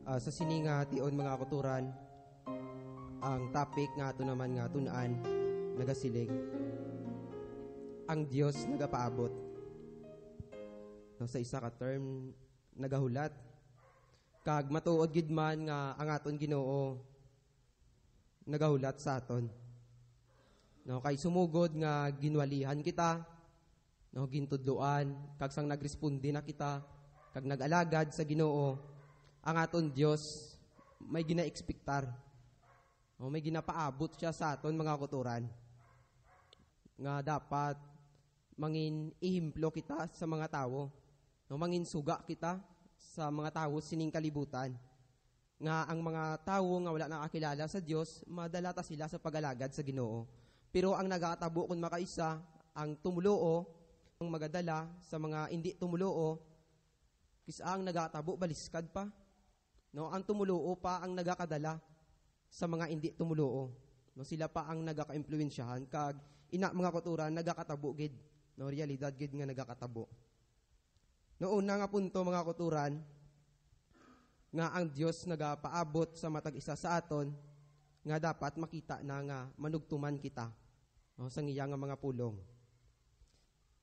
Sa sininga tion mga kuturan, ang topic nga ito naman nga tunaan nagasiling ang Dios nagapaabot. No, sa isa ka term nagahulat kag matuod gid man nga ang aton Ginoo nagahulat sa aton. No, kay sumugod nga ginwalihan kita, no, gintudloan kag sang nagresponde na kita kag nag-alagad sa Ginoo, ang aton Dios may gina-ekspektar. O may ginapaabot siya sa aton mga kuturan. Nga dapat mangin ihimplo kita sa mga tao. No, mangin suga kita sa mga tao sining kalibutan. Nga ang mga tao nga wala nakakilala sa Dios, madalata sila sa pag-alagad sa Ginoo. Pero ang nagaatabo kun makaisa, ang tumuloo, ang magadala sa mga hindi tumuloo, kisa ang nagaatabo baliskad pa. No, ang tumuloo pa ang nagakadala sa mga hindi tumuloo. No, sila pa ang nagaka-impluwensyahan kag ina mga kuturan nagakatabo gid. No, realidad gid nga nagakatabo. No, una nga punto mga kuturan nga ang Dios nagapaabot sa matag isa sa aton nga dapat makita na nga manugtuman kita. No, sa iya nga mga pulong.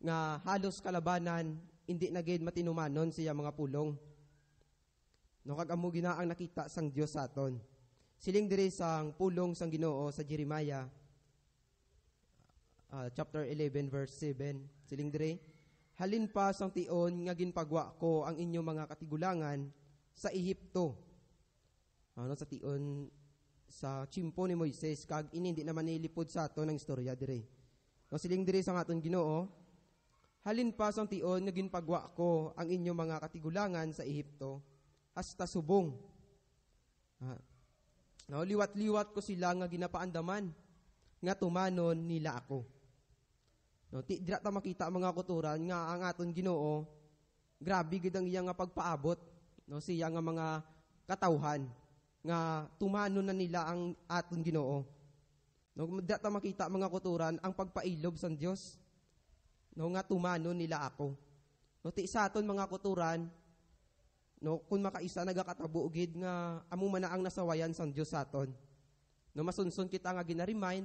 Nga halos kalabanan hindi na gid matinumanon siya mga pulong. No, kag amo gina ang nakita sang Dios sa aton. Siling diri sang pulong sang Ginoo sa Jeremiah chapter 11 verse 7. Siling diri, halin pa sang tion nga ginpagwa ko ang inyo mga katigulangan sa Ehipto. Ano sa tion sa chimpo ni Moises kag hindi naman nilipod sa aton ang istorya diri. No, siling diri sang aton Ginoo, halin pa sang tion nga ginpagwa ko ang inyo mga katigulangan sa Ehipto hasta subong. No, liwat-liwat ko sila nga ginapaandaman nga tumanon nila ako. No, dira ta makita mga kuturan nga ang aton Ginoo grabe gid ang iya nga pagpaabot, no, siya nga mga katawhan nga tumanon na nila ang aton Ginoo. No, dira ta makita mga kuturan ang pagpailob sang Dios, no, nga tumanon nila ako. No, ti sa aton mga kuturan, no, kung makaisa nagakatabo gid nga amo man na ang nasawayan sang Dios sa aton. No, masunson kita nga gina-remind,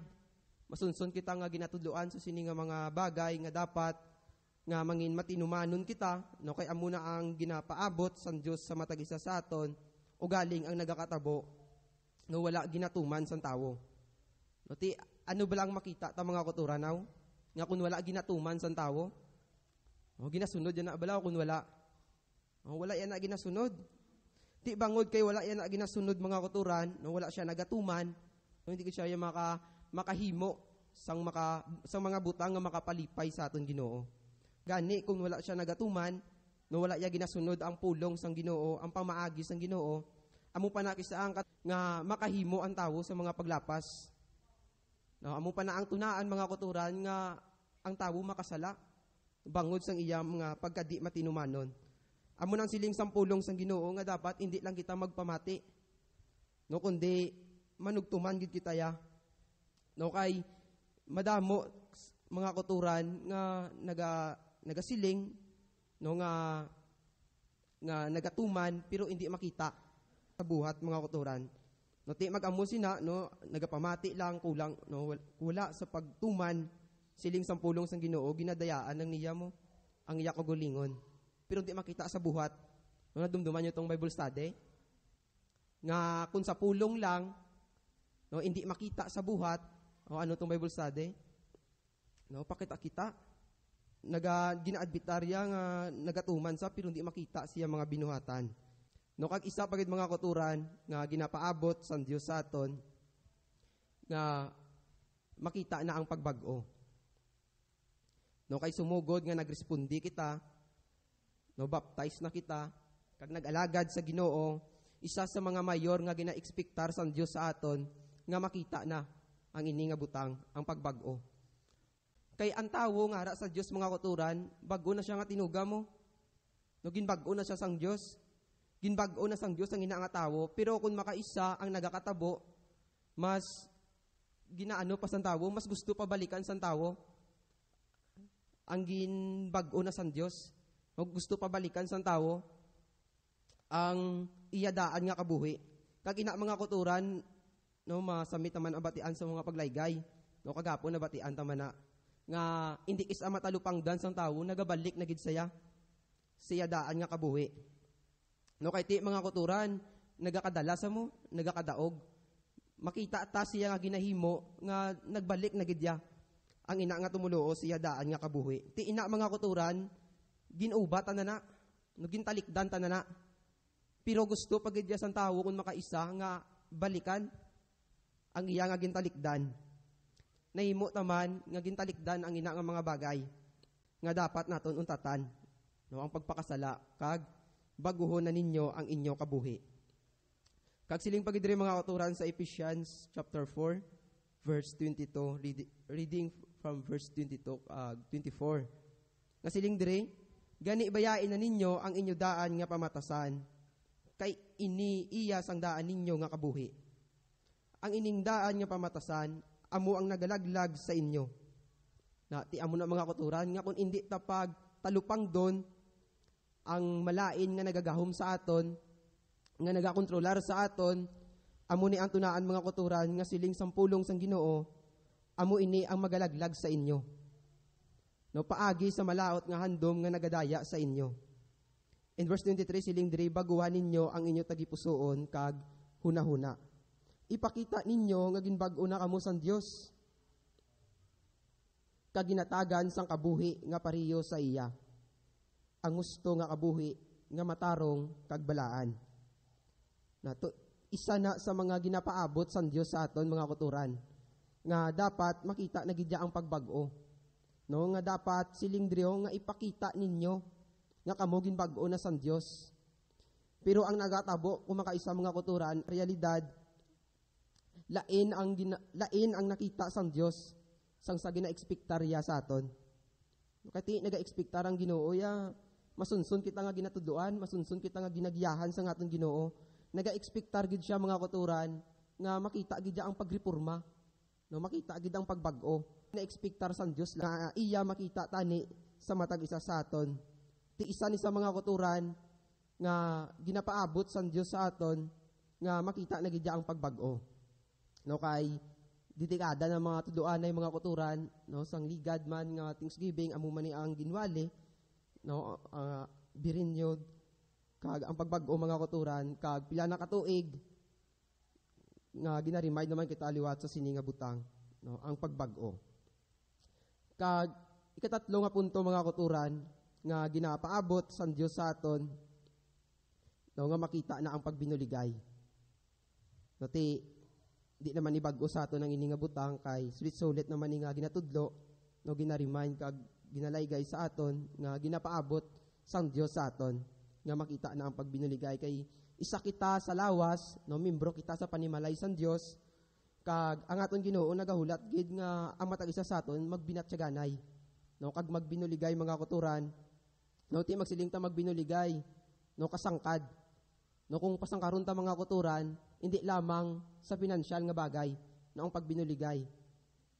masunson kita nga ginatudloan sa sini nga mga bagay nga dapat nga mangin matinumanon kita, no, kay amo na ang ginapaabot sang Dios sa matag isa sa aton o galing ang nagakatabo no wala ginatuman sang tawo. No, ti ano ba lang makita ta mga kuturanaw nga kun wala ginatuman sang tawo, no, ginasunod yan na balaw kun wala. Wala yan na ginasunod. Ti bangod kay wala yan na ginasunod mga kuturan, no, wala siya nagatuman, no, hindi ko siya yung makahimo sang mga butang nga makapalipay sa aton Ginoo. Gani kung wala siya nagatuman, no, wala ya ginasunod ang pulong sang Ginoo, ang pamaagi sang Ginoo, amo pa na kisaang nga makahimo ang tawo sa mga paglapas. No, amo pa na ang tunaan mga kuturan nga ang tawo makasala bangod sang iya mga pagkadi matinumanon. Amo nang siling sampulong sang Ginoo nga dapat hindi lang kita magpamati, no, kundi manugtuman gid kita ya. No, kay madamo mga kuturan nga nagasiling, no, nga nagatuman pero hindi makita sa buhat mga kuturan. No, ti mag-amo sina, no, nagapamati lang kulang, no, wala sa pagtuman siling sampulong sang Ginoo ginadayaan ng niya mo ang iya kagulingon. Pero hindi makita sa buhat. No, nadumduman nyo itong Bible study. Nga kung sa pulong lang, no, hindi makita sa buhat, o ano itong Bible study? No, pakita-kita. Gina-adbitarya nga nagatuman sa, pero hindi makita siya mga binuhatan. No, kag isa pagid mga kuturan, nga ginapaabot sa Diyos sa aton, nga makita na ang pagbag-o. No, kay sumugod nga nagrespondi kita, no, baptize na kita, kag nag-alagad sa Ginoo, isa sa mga mayor nga gina-ekspektar sa Dios sa aton nga makita na ang ini nga butang, ang pagbag-o. Kay ang tawo nga ara sa Dios mga kuturan, bago na siya nga tinuga mo. No, ginbag-o na siya sang Dios. Ginbag-o na sang Dios ang ina nga tawo, pero kung makaisa ang nagakatabo, mas ginaano pa sang tawo, mas gusto pa balikan sang tawo ang ginbag-o na sang Dios. O gusto pa balikan sang tawo ang iyadaan nga kabuhi. Kag ina mga kuturan, no, masamit naman ang batian sa mga paglaygay. No, kagapon na batian taman na. Nga, hindi isa matalupangdan sang tao, nagabalik na gid saya. Siyadaan nga kabuhi. No, kay ti mga kuturan, nagakadala sa mo, nagakadaog. Makita ta siya nga ginahimo, nga nagbalik na gid ya. Ang ina nga tumuluo, siyadaan nga kabuhi. Ti ina mga kuturan, ginubat na, no, gintalikdan na. Pero gusto pag idya sang tawo kung makaisa nga balikan ang iya nga gintalikdan. Nahimo taman nga gintalikdan ang ina nga mga bagay nga dapat naton untatan. No, ang pagpakasala kag baguhon na ninyo ang inyo kabuhi. Kag siling pagidiri mga kauturan sa Ephesians chapter 4 verse 22, reading from verse 22 24. Nga siling diri, gani bayain na ninyo ang inyo daan nga pamatasan, kay ini iya sang daan ninyo nga kabuhi. Ang ining daan nga pamatasan, amo ang nagalaglag sa inyo. Na ti amo na mga kauturan, nga kung hindi tapag talupang don, ang malain nga nagagahom sa aton, nga nagakontrolar sa aton, amo ni ang tunaan mga kauturan, nga siling sampulong sang Ginoo, amo ini ang magalaglag sa inyo. No, paagi sa malaot nga handom nga nagadaya sa inyo. In verse 23, siling diri, baguhan ninyo ang inyo tagipusoon kag hunahuna. Ipakita ninyo nga ginbag-o na kamo sang Dios, kag ginatagan sang kabuhi nga pariyo sa iya. Ang gusto nga kabuhi nga matarong kag balaan. Nato, isa na sa mga ginapaabot sang Dios sa aton mga kuturan, nga dapat makita na gidya ang pagbag-o. No, nga dapat siling drio nga ipakita ninyo nga kamo ginbag-o na sang Dios. Pero ang nagatabo kung makaisa mga kuturan, realidad lain ang nakita sang Dios sang sa gina-ekspektarya sa aton. Kati naga-ekspektar ang Ginoo ya masunsun kita nga ginatuduan, masunsun kita nga ginagiyahan sa aton Ginoo. Naga-ekspektar gid siya mga kuturan nga makita gid ang pagreporma. No, makita gid ang pagbag-o. Na-ekspektar sang Dios na iya makita tani sa matag isa sa aton. Ti isa ni sa mga kuturan nga ginapaabot sang Dios sa aton nga makita na gid ang pagbag-o. No, kay didikada ng mga tuduan ay mga kuturan, no, sang ligad man nga Thanksgiving amo man ni ang ginwali, no, birinyod kag ang pagbag-o mga kuturan kag pila na katuig nga gina-remind naman kita liwat sa sini nga butang, no, ang pagbag-o. Kag ikatatlo nga punto mga kuturan nga ginapaabot sang Dios sa aton, no, nga makita na ang pagbinuligay. No, di naman ni bag-o sa aton ang ini nga butang kay sulit naman ni nga ginatudlo, no, gina-remind kag ginalaygay sa aton nga ginapaabot sang Dios sa aton nga makita na ang pagbinuligay kay isa kita sa lawas, no, membro kita sa panimalay sang Dios kag ang aton Ginoo nagahulat gid nga ang matag isa sa aton magbinatsaganay, no, kag magbinuligay mga kuturan, no, ti magsiling ta magbinuligay, no, kasangkad. No, kung pasangkaron ta mga kuturan, hindi lamang sa pinansyal nga bagay, no, ang pagbinuligay.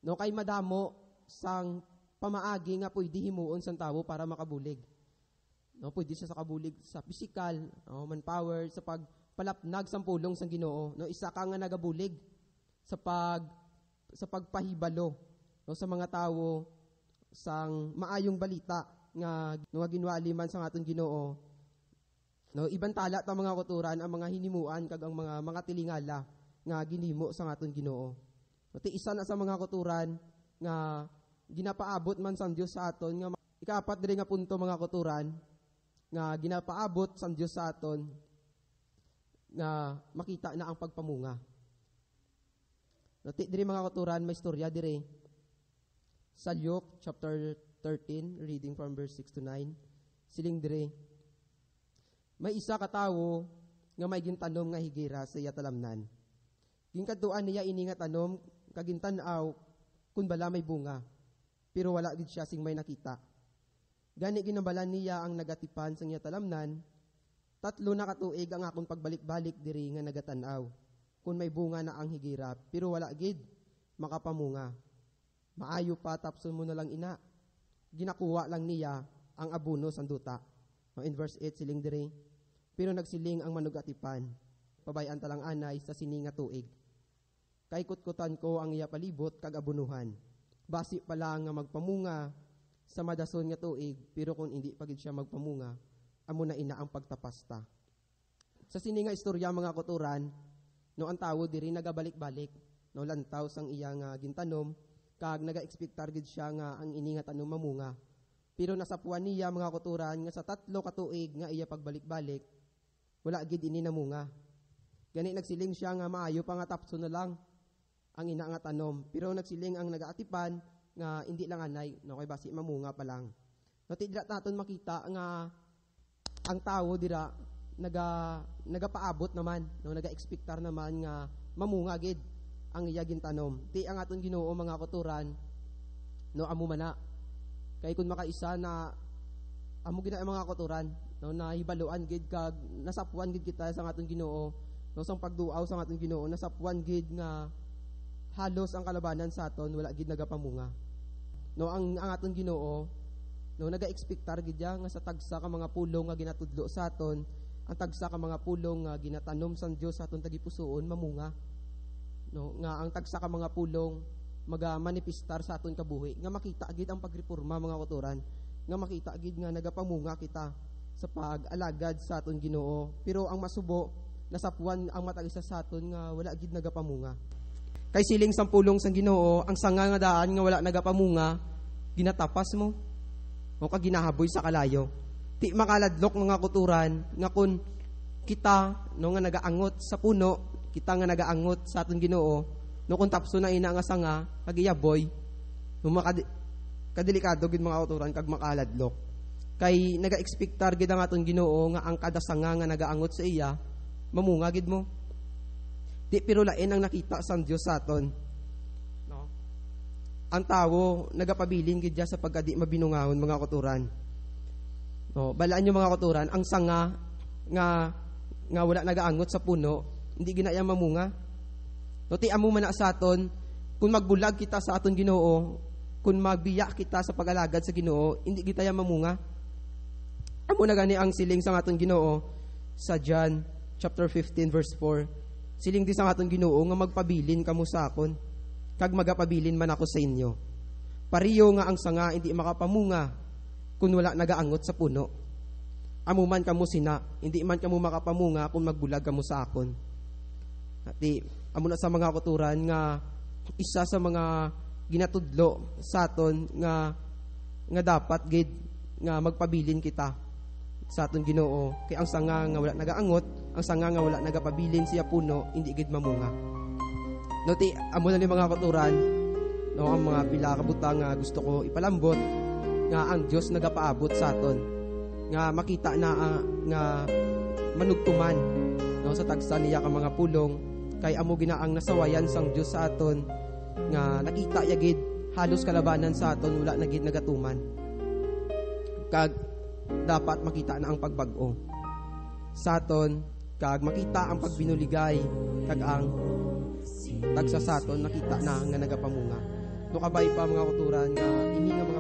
No, kay madamo sang pamaagi nga pwede himuon sang tawo para makabulig. No, pwede siya sa kabulig sa physical, no, manpower, sa pagpalapnag sang pulong sang Ginoo. No, isa ka nga nagabulig sa pagpahibalo, no, sa mga tawo sang maayong balita nga ginwali man sang aton Ginoo. No, ibang tala ta mga kuturan ang mga hinimuan kag ang mga tilingala nga ginhimo sa aton Ginoo. No, ti isa na sa mga kuturan nga ginapaabot man sang Dios sa aton nga ikapat diri nga punto mga kuturan nga ginapaabot sang Dios sa aton nga makita na ang pagpamunga. No, ti diri mga kuturan may istorya diri sa Luke chapter 13 reading from verse 6 to 9. Siling diri, may isa ka tawo nga may gintanom nga higira sa iya talamnan. Ginkadtuan niya ini nga tanom kagintan-aw kun bala may bunga, pero wala gid siya sing may nakita. Gani ginabalan niya ang nagatipan sa iya talamnan, 3 na katuig ang akong pagbalik-balik diri nga nagatan-aw. Kun may bunga na ang higira, pero wala gid makapamunga. Maayo pa tapson mo na lang ina. Ginakuha lang niya ang abono sang duta. In verse 8 siling diri, Pero nagsiling ang manugatipan, pabayan talang anay sa sininga tuig. Kay kutkutan ko ang iya palibot kag abunuhan. Basi pala nga magpamunga sa madason nga tuig, pero kung hindi pagid siya magpamunga, amo na ina ang pagtapasta. Sa sininga istorya mga kuturan, no ang tawo diri nagabalik-balik, no lantaw sang iya nga gintanom, kag naga-expectar gid siya nga ang ini nga tanom mamunga. Pero nasapuan niya mga kuturan nga sa 3 ka tuig nga iya pagbalik-balik, wala gid ini namunga. Gani nagsiling siya nga maayo pa nga tapso na lang ang ina nga tanom. Pero nagsiling ang nagaatipan nga hindi lang anay, no kay basi mamunga pa lang. No tidra naton makita nga ang tawo dira nagapaabot naman, no naga-expectar naman nga mamunga gid ang iya gintanom. Ti ang aton Ginoo mga kuturan, no amo man na. Kay kun makaisa na amo gina mga kuturan, no nahibaluan gid kag nasapuan gid kita sa aton Ginoo, no sang pagduaw sa aton Ginoo, nasapuan gid nga halos ang kalabanan sa aton wala gid nagapamunga. No ang aton Ginoo, no naga-expectar gid ya nga sa tagsa ka mga pulong nga ginatudlo sa aton, ang tagsa ka mga pulong nga ginatanom sang Dios sa aton tagipusoon mamunga. No nga ang tagsa ka mga pulong magamanifestar sa aton kabuhi, nga makita gid ang pagreforma mga kuturan, nga makita gid nga nagapamunga kita sa pag-alagad sa aton Ginoo. Pero ang masubo, nasapuan ang matag-isa sa aton nga wala gid nagapamunga. Kay siling sang pulong sang Ginoo, ang sanga nga daan nga wala nagapamunga, ginatapas mo o kag ginahaboy sa kalayo. Ti makaladlok mga kuturan nga kun kita no nga nagaangot sa puno, kita nga nagaangot sa aton Ginoo, no kung tapso na ina nga sanga kag iyaboy, no kadelikado gid mga kuturan kag makaladlok. Kay naga-expectar gid ang aton Ginoo nga ang kada sanga nga nagaangot sa iya mamunga gid mo. Di pero lain ang nakita sang Dios sa aton. No? Ang tawo nagapabilin gid sa pagkadi mabinungahon mga kuturan. No, balaan niyo mga kuturan, ang sanga nga wala nagaangot sa puno, hindi ginaya mamunga. No ti amo man na sa aton, kung magbulag kita sa aton Ginoo, kung magbiya kita sa pag-alagad sa Ginoo, hindi kita mamunga. Amo na gani ang siling sa aton Ginoo sa John chapter 15 verse 4. Siling di sa aton Ginoo nga magpabilin kamo sa akon, kag magapabilin man ako sa inyo. Pariyo nga ang sanga hindi makapamunga kung wala nagaangot sa puno. Amo man kamo sina, hindi man kamo makapamunga kung magbulag kamo sa akon. Ati amo na sa mga kuturan nga isa sa mga ginatudlo sa aton nga dapat gid nga magpabilin kita sa aton Ginoo. Kay ang sanga nga wala nagaangot, ang sanga nga wala nagapabilin siya puno, hindi gid mamunga. No ti amo na ni mga kuturan, no ang mga pila ka butang nga gusto ko ipalambot nga ang Dios nagapaabot sa aton, nga makita na nga manugtuman no sa tagsa niya ka mga pulong, kay amo ginaang nasawayan sang Dios sa aton nga nakita ya gid halos kalabanan sa aton wala na gid nagatuman. Kag dapat makita na ang pagbag-o sa aton, kag makita ang pagbinuligay, kag ang tagsa sa aton nakita na nga nagapamunga. No kabay pa mga kuturan nga ini nga mga